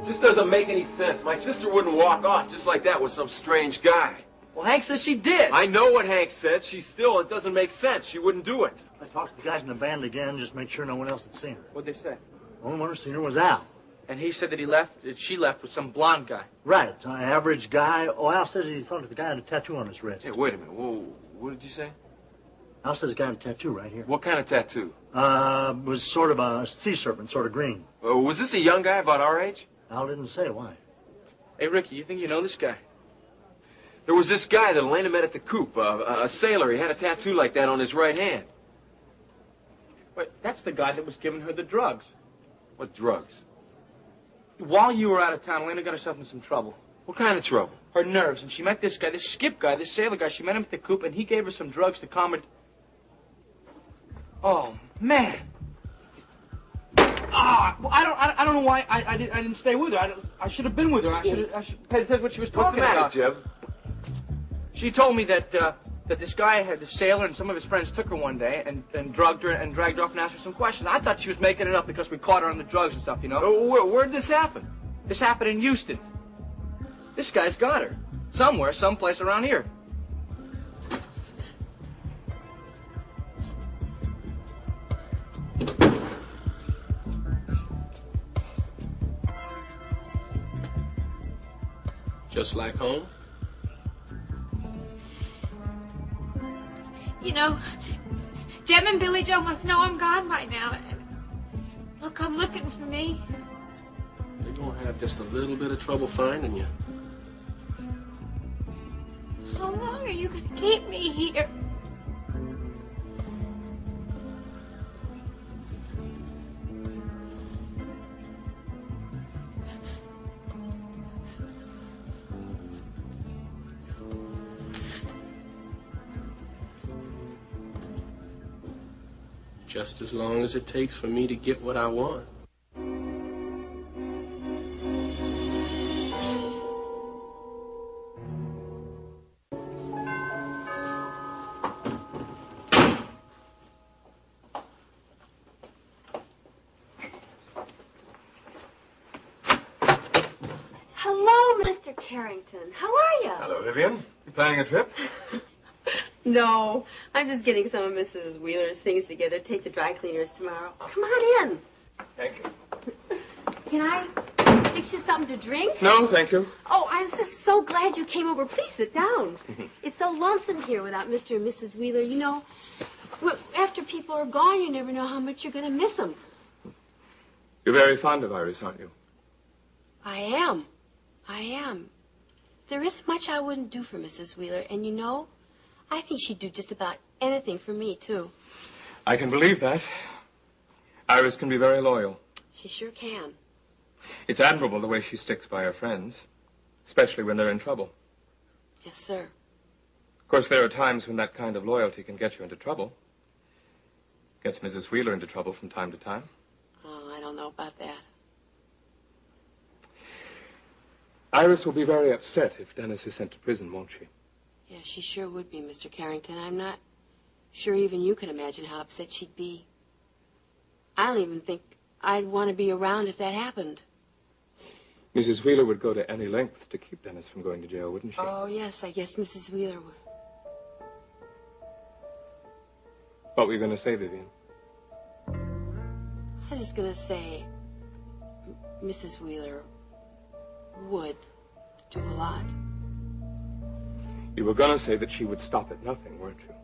It just doesn't make any sense. My sister wouldn't walk off just like that with some strange guy. Well, Hank says she did. I know what Hank said. It doesn't make sense. She wouldn't do it. I talked to the guys in the band again, just make sure no one else had seen her. What'd they say? The only one who seen her was Al. And he said that she left with some blonde guy. Right, an average guy. Oh, Al says he thought the guy had a tattoo on his wrist. Hey, wait a minute. Whoa, what did you say? Al says the guy had a tattoo right here. What kind of tattoo? Was sort of a sea serpent, sort of green. Was this a young guy about our age? Al didn't say why. Hey, Ricky, you think you know this guy? There was this guy that Elena met at the coop, a sailor. He had a tattoo like that on his right hand. Wait, that's the guy that was giving her the drugs. What drugs? While you were out of town, Elena got herself in some trouble. What kind of trouble? Her nerves, and she met this guy, this Skip guy, this sailor guy. She met him at the coop, and he gave her some drugs to calm her. Oh, man. Well, I don't know why I didn't stay with her. I should have been with her. I should pay attention to what she was talking about. What's the matter, Jeb? She told me that this guy had the sailor and some of his friends took her one day and drugged her and dragged her off and asked her some questions. I thought she was making it up because we caught her on the drugs and stuff, you know. Where'd this happen? This happened in Houston. This guy's got her. Somewhere, someplace around here. Just like home? You know, Jim and Billy Joe must know I'm gone by now. They'll come looking for me. They're gonna have just a little bit of trouble finding you. How long are you gonna keep me here? Just as long as it takes for me to get what I want. Hello, Mr. Carrington. How are you? Hello, Vivian. You planning a trip? No, I'm just getting some of Mrs. Wheeler's things together. Take the dry cleaners tomorrow. Come on in. Thank you. Can I fix you something to drink? No, thank you. Oh, I'm just so glad you came over. Please sit down. It's so lonesome here without Mr. and Mrs. Wheeler. You know, after people are gone, you never know how much you're going to miss them. You're very fond of Iris, aren't you? I am. There isn't much I wouldn't do for Mrs. Wheeler, and you know, I think she'd do just about anything for me, too. I can believe that. Iris can be very loyal. She sure can. It's admirable the way she sticks by her friends, especially when they're in trouble. Yes, sir. Of course, there are times when that kind of loyalty can get you into trouble. Gets Mrs. Wheeler into trouble from time to time. Oh, I don't know about that. Iris will be very upset if Dennis is sent to prison, won't she? Yeah, she sure would be, Mr. Carrington. I'm not sure even you can imagine how upset she'd be. I don't even think I'd want to be around if that happened. Mrs. Wheeler would go to any length to keep Dennis from going to jail, wouldn't she? Oh, yes, I guess Mrs. Wheeler would. What were you going to say, Vivian? I was just going to say Mrs. Wheeler would do a lot. You were going to say that she would stop at nothing, weren't you?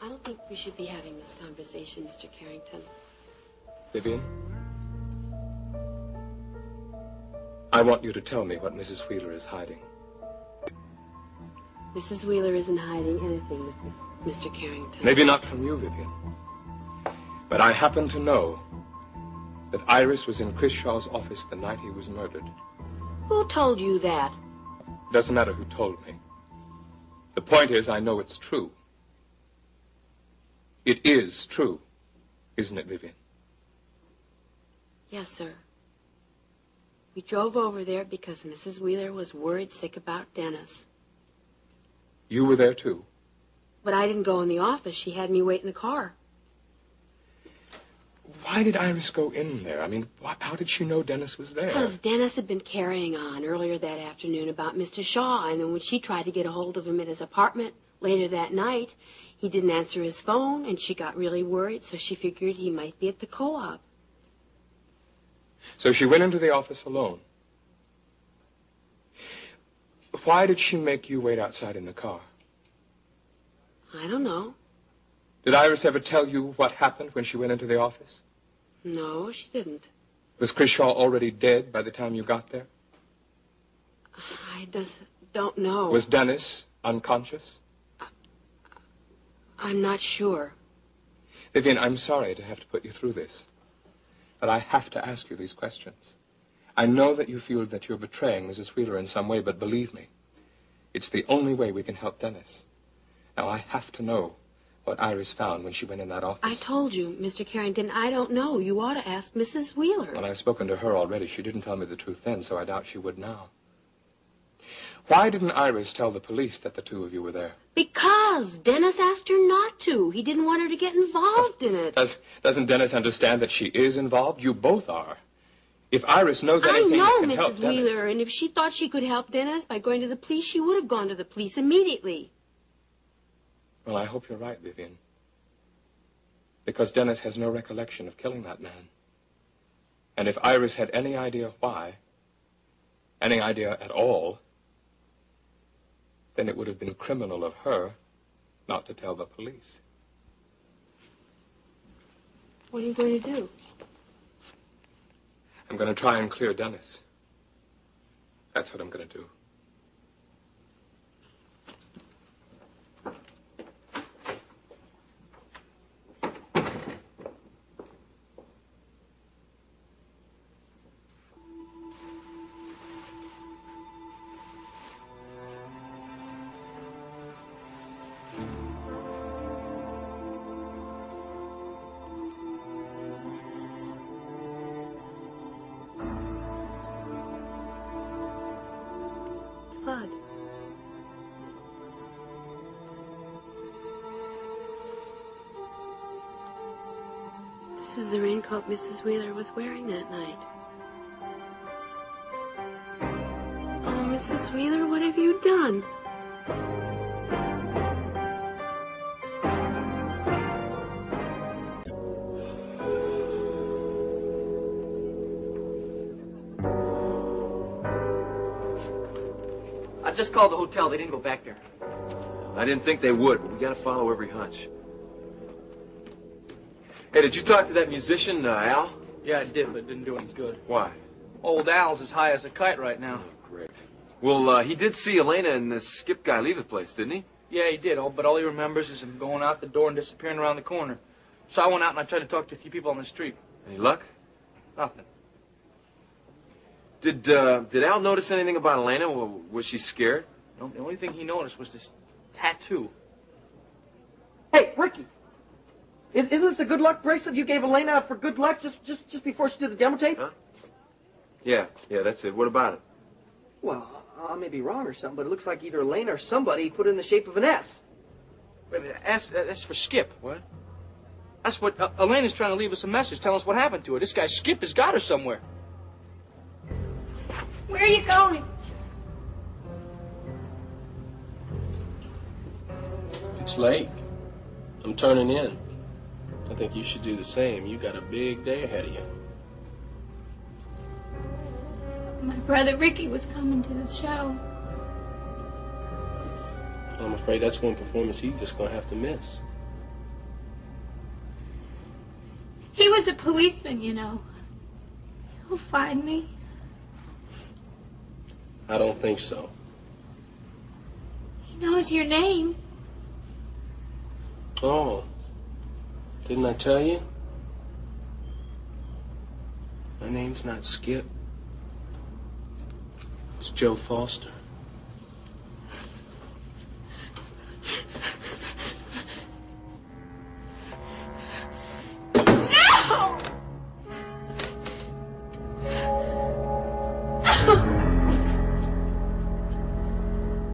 I don't think we should be having this conversation, Mr. Carrington. Vivian? I want you to tell me what Mrs. Wheeler is hiding. Mrs. Wheeler isn't hiding anything, Mr. Carrington. Maybe not from you, Vivian. But I happen to know that Iris was in Chris Shaw's office the night he was murdered. Who told you that? It doesn't matter who told me. The point is, I know it's true. It is true, isn't it, Vivian? Yes, sir. We drove over there because Mrs. Wheeler was worried sick about Dennis. You were there, too? But I didn't go in the office. She had me wait in the car. Why did Iris go in there? I mean, how did she know Dennis was there? Because Dennis had been carrying on earlier that afternoon about Mr. Shaw, and then when she tried to get a hold of him at his apartment later that night, he didn't answer his phone, and she got really worried, so she figured he might be at the co-op. So she went into the office alone. Why did she make you wait outside in the car? I don't know. Did Iris ever tell you what happened when she went into the office? No, she didn't. Was Chris Shaw already dead by the time you got there? I don't know. Was Dennis unconscious? I'm not sure. Vivian, I'm sorry to have to put you through this, but I have to ask you these questions. I know that you feel that you're betraying Mrs. Wheeler in some way, but believe me, it's the only way we can help Dennis. Now, I have to know what Iris found when she went in that office. I told you, Mr. Carrington, I don't know. You ought to ask Mrs. Wheeler. Well, I've spoken to her already. She didn't tell me the truth then, so I doubt she would now. Why didn't Iris tell the police that the two of you were there? Because Dennis asked her not to. He didn't want her to get involved in it. Doesn't Dennis understand that she is involved? You both are. If Iris knows anything that can help Mrs. Dennis... Wheeler, and if she thought she could help Dennis by going to the police, she would have gone to the police immediately. Well, I hope you're right, Vivian. Because Dennis has no recollection of killing that man. And if Iris had any idea why, any idea at all, then it would have been criminal of her not to tell the police. What are you going to do? I'm going to try and clear Dennis. That's what I'm going to do. Bud. This is the raincoat Mrs. Wheeler was wearing that night. Oh, Mrs. Wheeler, what have you done? I just called the hotel. They didn't go back there. I didn't think they would, but we gotta follow every hunch. Hey, did you talk to that musician, Al? Yeah, I did, but it didn't do any good. Why? Old Al's as high as a kite right now. Oh, great. Well, he did see Elena and this Skip guy leave the place, didn't he? Yeah, he did, but all he remembers is him going out the door and disappearing around the corner. So I went out and I tried to talk to a few people on the street. Any luck? Nothing. Did Al notice anything about Elena? Was she scared? No, the only thing he noticed was this tattoo. Hey, Ricky! Isn't this the good luck bracelet you gave Elena for good luck just before she did the demo tape? Huh? Yeah, that's it. What about it? Well, I may be wrong or something, but it looks like either Elena or somebody put it in the shape of an S. Wait a minute, S, that's for Skip. What? That's what, Elena's trying to leave us a message, telling us what happened to her. This guy Skip has got her somewhere. Where are you going? It's late. I'm turning in. I think you should do the same. You got a big day ahead of you. My brother Ricky was coming to the show. I'm afraid that's one performance he's just going to have to miss. He was a policeman, you know. He'll find me. I don't think so. He knows your name. Oh, didn't I tell you? My name's not Skip. It's Joe Foster.